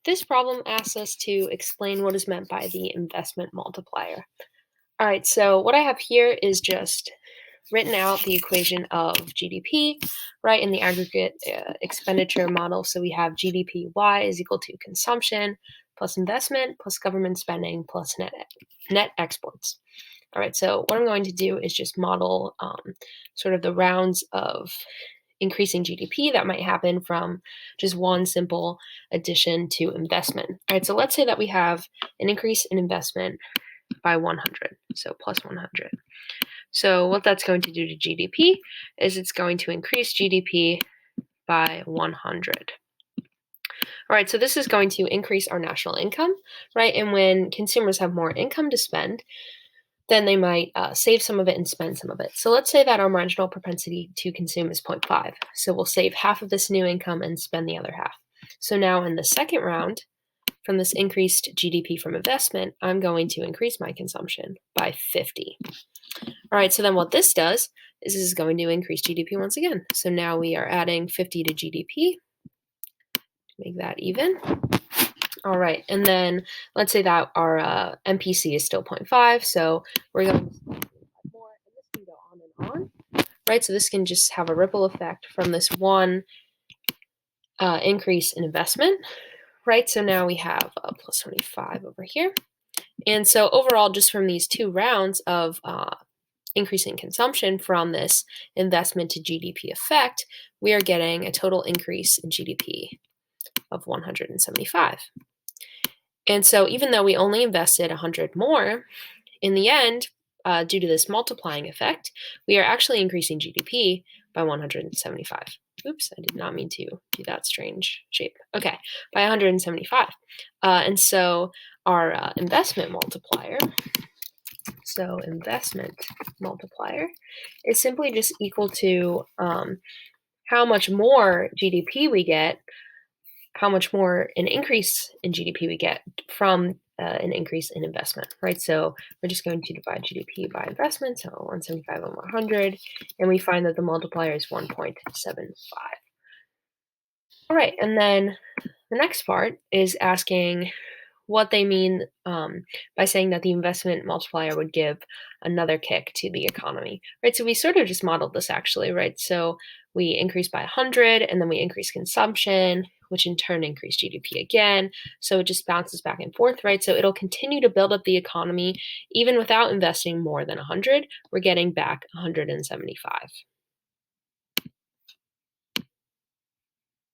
This problem asks us to explain what is meant by the investment multiplier. All right, so what I have here is just written out the equation of GDP, right, in the aggregate expenditure model. So we have GDPY is equal to consumption plus investment plus government spending plus net exports. All right, so what I'm going to do is just model sort of the rounds of increasing GDP that might happen from just one simple addition to investment. All right, so let's say that we have an increase in investment by 100, so plus 100. So what that's going to do to GDP is it's going to increase GDP by 100. All right, so this is going to increase our national income, right? And when consumers have more income to spend, then they might save some of it and spend some of it. So let's say that our marginal propensity to consume is 0.5. So we'll save half of this new income and spend the other half. So now in the second round, from this increased GDP from investment, I'm going to increase my consumption by 50. All right, so then what this does is this is going to increase GDP once again. So now we are adding 50 to GDP to make that even. All right, and then let's say that our MPC is still 0.5, so we're going to spend more, and this can go on and on, right? So this can just have a ripple effect from this one increase in investment, right? So now we have plus 25 over here. And so overall, just from these two rounds of increasing consumption from this investment to GDP effect, we are getting a total increase in GDP of 175. And so even though we only invested 100 more, in the end, due to this multiplying effect, we are actually increasing GDP by 175. Oops, I did not mean to do that strange shape. Okay, by 175. And so our investment multiplier, is simply just equal to how much more GDP we get, how much more an increase in GDP we get from an increase in investment, right? So we're just going to divide GDP by investment, so 175 over 100, and we find that the multiplier is 1.75. All right, and then the next part is asking what they mean by saying that the investment multiplier would give another kick to the economy, right? So we sort of just modeled this actually, right? So we increase by 100 and then we increase consumption, which in turn increase GDP again. So it just bounces back and forth, right? So it'll continue to build up the economy even without investing more than 100. We're getting back 175.